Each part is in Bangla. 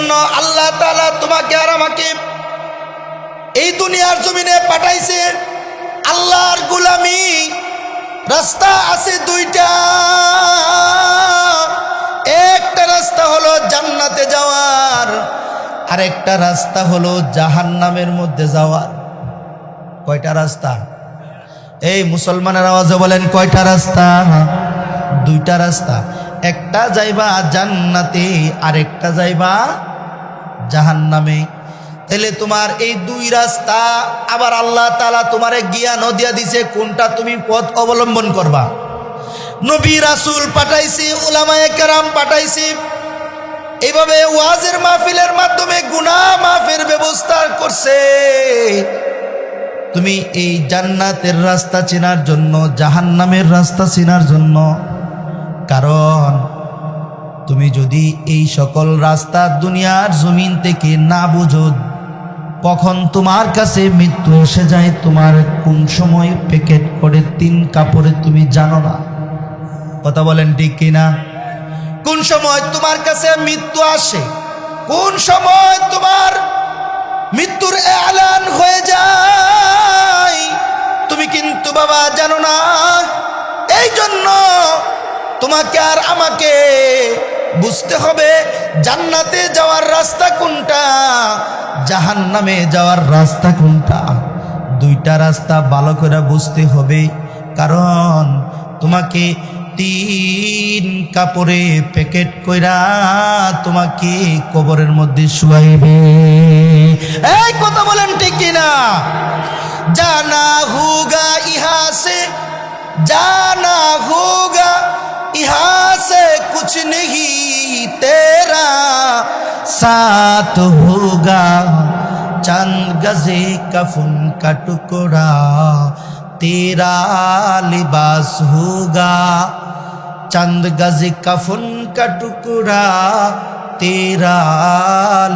জন্য আল্লাহ তাআলা তোমাকে আর আমাকে এই দুনিয়ার জমিনে পাঠাইছে। আল্লাহর গোলামি রাস্তা আছে দুইটা। একটা রাস্তা হলো জান্নাতে যাওয়ার, আর একটা রাস্তা হলো জাহান্নামের মধ্যে যাওয়ার। কয়টা রাস্তা? এই মুসলমানের আওয়াজে বলেন, কয়টা রাস্তা? দুইটা রাস্তা। একটা যাইবা জান্নাতে, আর একটা যাইবা জাহান্নামে। তাহলে তোমার এই দুই রাস্তা আবার আল্লাহ তাআলা তোমারে জ্ঞানও দিয়া দিছে কোনটা তুমি পথ অবলম্বন করবা। নবী রাসূল পাঠাইছি, উলামায়ে কেরাম পাঠাইছি, এইভাবে ওয়াজের মাহফিলের মাধ্যমে গুনাহ মাফের ব্যবস্থা করছে। তুমি এই জান্নাতের রাস্তা চেনার জন্য, জাহান্নামের রাস্তা চেনার জন্য। কারণ তুমি যদি এই সকল রাস্তা দুনিয়ার জমিন থেকে না বুঝো, কখন তোমার কাছে মৃত্যু এসে যায় তোমার কোন সময় প্যাকেট করে 3 কাপড়ে তুমি জানো না। কথা বলেন ঠিক কিনা? কোন সময় তোমার কাছে মৃত্যু আসে, কোন সময় তোমার মৃত্যুর এলান হয়ে যায়, তুমি কিন্তু বাবা জানো না। এই জন্য তোমাকে আর আমাকে বুঝতে হবে জান্নাতে যাওয়ার রাস্তা কোনটা, জাহান্নামে যাওয়ার রাস্তা কোনটা। দুইটা রাস্তা ভালো করে বুঝতে হবে। কারণ তোমাকে 3 কাপড়ে প্যাকেট কইরা তোমাকে কবরের মধ্যে শুয়াইবে। এই কথা বলেন ঠিক কিনা? জানা হোগা ইহা সে, জানা হোগা ইহা সে কুছ नहीं तेरा साथ होगा। चंद गजे कफन का टुकड़ा तेरा लिबास होगा। चंद गजे कफन का टुकड़ा तेरा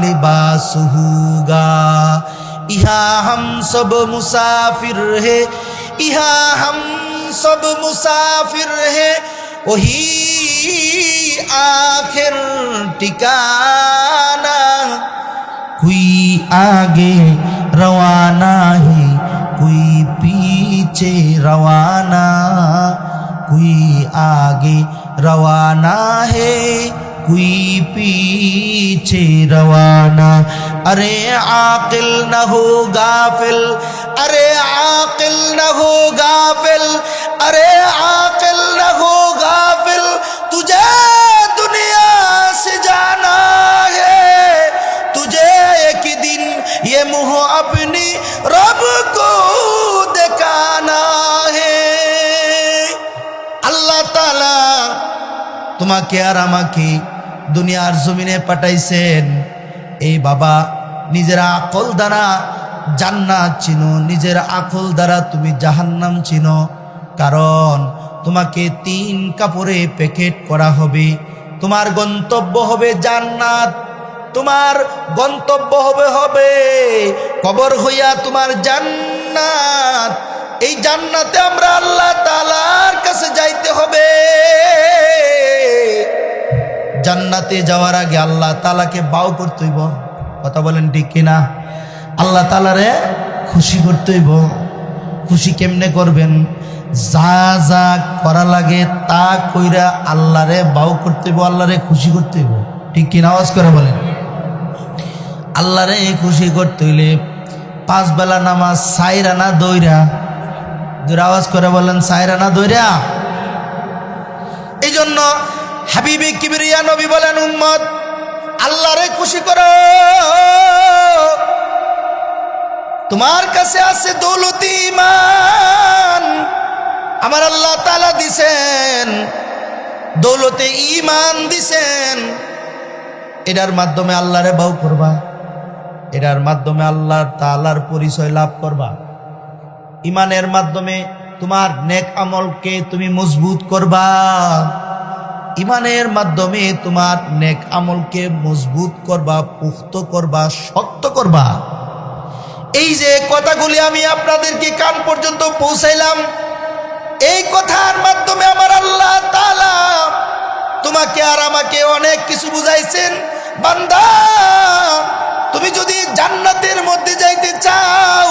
लिबास होगा। यहाँ हम सब मुसाफिर है, यहाँ हम सब मुसाफिर है, वही आखिर ठिकाना। कोई आगे रवाना है, कोई पीछे रवाना, कोई आगे रवाना है, कोई पीछे रवाना। अरे आकिल न हो गाफिल, अरे आकिल न हो गाफिल, अरे आकिल न हो गाफिल, तुझे दुनिया से जाना है, तुझे एक दिन ये मुँह अपनी रब को दिखाना है। আল্লাহ তাআলা তোমাকে আর আমাকে দুনিয়ার জমিনে পাঠাইছেন। এই বাবা নিজের আকল দ্বারা জান্নাত চিনো, নিজের আকল দ্বারা তুমি জাহান্নাম চিনো। কারণ তোমাকে 3 কাপড়ে প্যাকেট করা হবে। তোমার গন্তব্য হবে জান্নাত, তোমার গন্তব্য হবে কবর হইয়া তোমার জান্নাত। এই জান্নাতে আমরা আল্লাহ তাআলার কাছে যাইতে হবে। জান্নাতে যাওয়ার আগে আল্লাহ তাআলাকে বাউ করতে হইব। কথা বলেন ঠিক কিনা? আল্লাহ তাআলারে খুশি করতে হইব। খুশি কেমনে করবেন? যা যা করা লাগে তা কইরা আল্লাহরে বাউ করতে হইব, আল্লাহরে খুশি করতে হইব। ঠিক কিনা? আওয়াজ করে বলেন। আল্লাহরে খুশি করতে হইলে 5 বেলা নামাজ 4 আনা দইরা, জোরে আওয়াজ করে বলেন 4 আনা দইরা। এই জন্য হাবিবে কিবরিয়া নবী বলেন, উম্মত আল্লাহরে খুশি করো। তোমার কাছে আছে দৌলতি ঈমান, আমার আল্লাহ তাআলা দিছেন, দৌলতে ঈমান দিছেন। এটার মাধ্যমে আল্লাহরে বাউ করবা, এটার মাধ্যমে আল্লাহ তাআলার পরিচয় লাভ করবা। ঈমানের মাধ্যমে তোমার নেক আমলকে তুমি মজবুত করবা। ঈমানের মাধ্যমে তোমার নেক আমলকে মজবুত করবা, পুখ্ত করবা, শক্ত করবা। এই যে কথাগুলি আমি আপনাদেরকে কান পর্যন্ত পৌঁছাইলাম, এই কথার মাধ্যমে আমার আল্লাহ তাআলা তোমাকে আর আমাকে অনেক কিছু বুঝাইছেন। বান্দা তুমি যদি জান্নাতের মধ্যে যাইতে চাও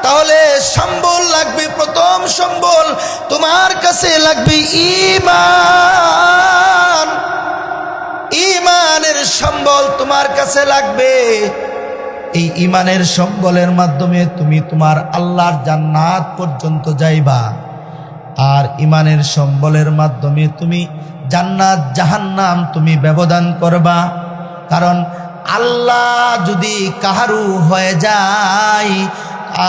তাহলে সম্বল লাগবে, প্রথম সম্বল তোমার কাছে লাগবে ঈমান। ঈমানের সম্বল তোমার কাছে লাগবে। এই ঈমানের সম্বলের মাধ্যমে তুমি তোমার আল্লাহর জান্নাত পর্যন্ত যাইবা। আর ঈমানের সম্বলের মাধ্যমে তুমি জান্নাত জাহান্নাম তুমি ব্যবধান করবা। কারণ আল্লাহ যদি কাহারু হয়ে যায়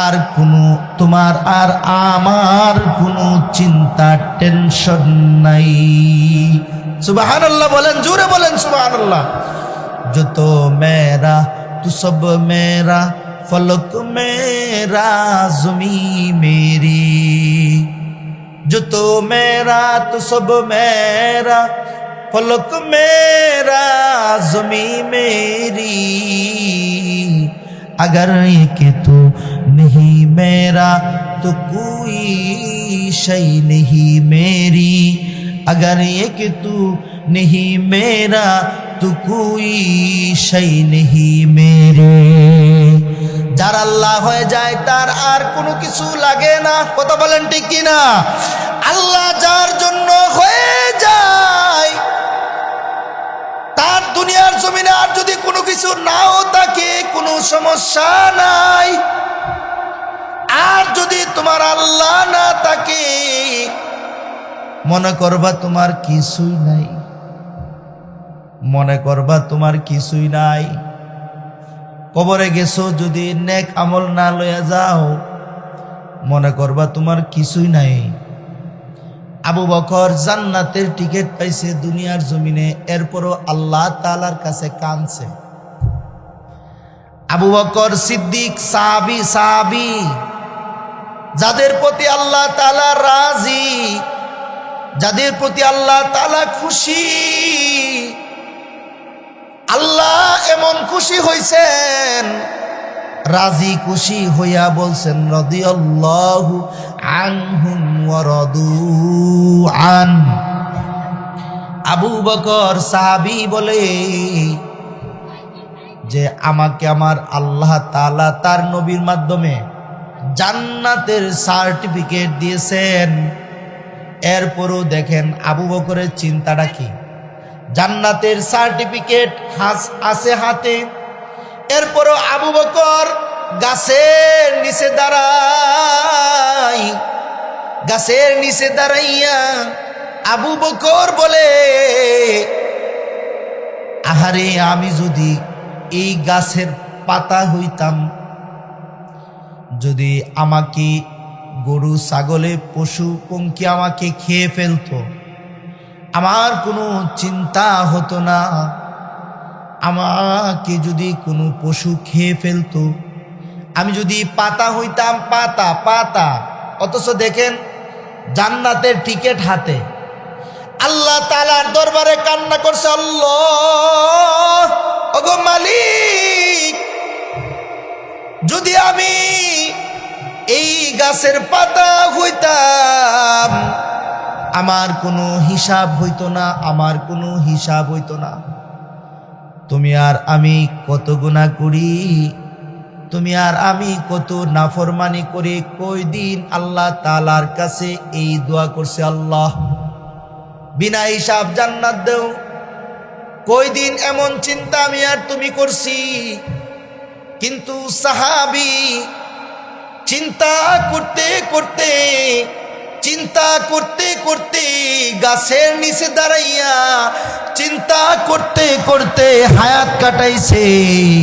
আর কোনো তোমার আর আমার কোনো চিন্তা টেনশন নাই। সুবহানাল্লাহ বলেন, জোরে বলেন সুবহানাল্লাহ। जो तो मेरा तू सब मेरा फलक मेरा ज़मी मेरी, जो तो मेरा तू सब मेरा फलक मेरा ज़मी मेरी, अगर ये कि तू नहीं मेरा तो कोई शय नहीं मेरी, अगर ये कि तू नहीं मेरा तो कोई शय नहीं मेरे। যার আল্লাহ হয়ে যায় তার আর কোনো কিছু লাগে না। কথা বলেন ঠিক কিনা? আল্লাহ যার জন্য হয়ে যায় তার দুনিয়ার জমিনে আর যদি কোনো কিছু নাও থাকে কোনো সমস্যা নাই। আর যদি তোমার আল্লাহ না থাকে মনে করবা তোমার কিছুই নাই, মনে করবা তোমার কিছুই নাই। কবরে গেছো যদি নেক আমল না লইয়া যাও মনে করবা তোমার কিছুই নাই। আবু বকর জান্নাতের টিকিট পাইছে দুনিয়ার জমিনে, এরপরও আল্লাহ তাআলার কাছে কাঁদছে। আবু বকর সিদ্দিক সাহাবী যাদের প্রতি আল্লাহ তাআলা রাজি, যাদের প্রতি আল্লাহ তাআলা খুশি, আল্লাহ এমন খুশি হইছেন, রাজি খুশি হইয়া বলছেন রাদিয়াল্লাহু আনহুম ওয়া রাদু আন। আবু বকর সাহাবী বলে যে আমাকে আমার আল্লাহ তাআলা তার নবীর মাধ্যমে জান্নাতের সার্টিফিকেট দিয়েছেন। এরপরও দেখেন আবু বকরের চিন্তাটা কি, জান্নাতের সার্টিফিকেট আছে হাতে, এরপরও আবু বকর গাছের নিচে দাঁড়ায়। গাছের নিচে দাঁড়াইয়া আবু বকর বলে আহারে আমি যদি এই গাছের পাতা হইতাম, যদি আমাকে গরু ছাগলে পশু পঙ্খী আমাকে খেয়ে ফেলতো আমার কোনো চিন্তা হতো না। আমাকে যদি কোনো পশু খেয়ে ফেলতো, আমি যদি পাতা হইতাম, পাতা পাতা। অথচ দেখেন জান্নাতের টিকিট হাতে, আল্লাহ তাআলার দরবারে কান্না করছে, আল্লাহ ওগো মালিক, যদি আমি এই গাছের পাতা হইতাম আমার কোনো হিসাব হইতো না, আমার কোনো হিসাব হইতো না। তুমি আর আমি কত গুনাহ করি, তুমি আর আমি কত নাফরমানি করি, কই দিন আল্লাহ তাআলার কাছে এই দোয়া করছে, আল্লাহ বিনা হিসাব জান্নাত দেও। কই দিন এমন চিন্তা আমি আর তুমি করছি। কিন্তু সাহাবী চিন্তা করতে করতে গাছের নিচে দাঁড়াইয়া চিন্তা করতে করতে হায়াত কাটাইছে।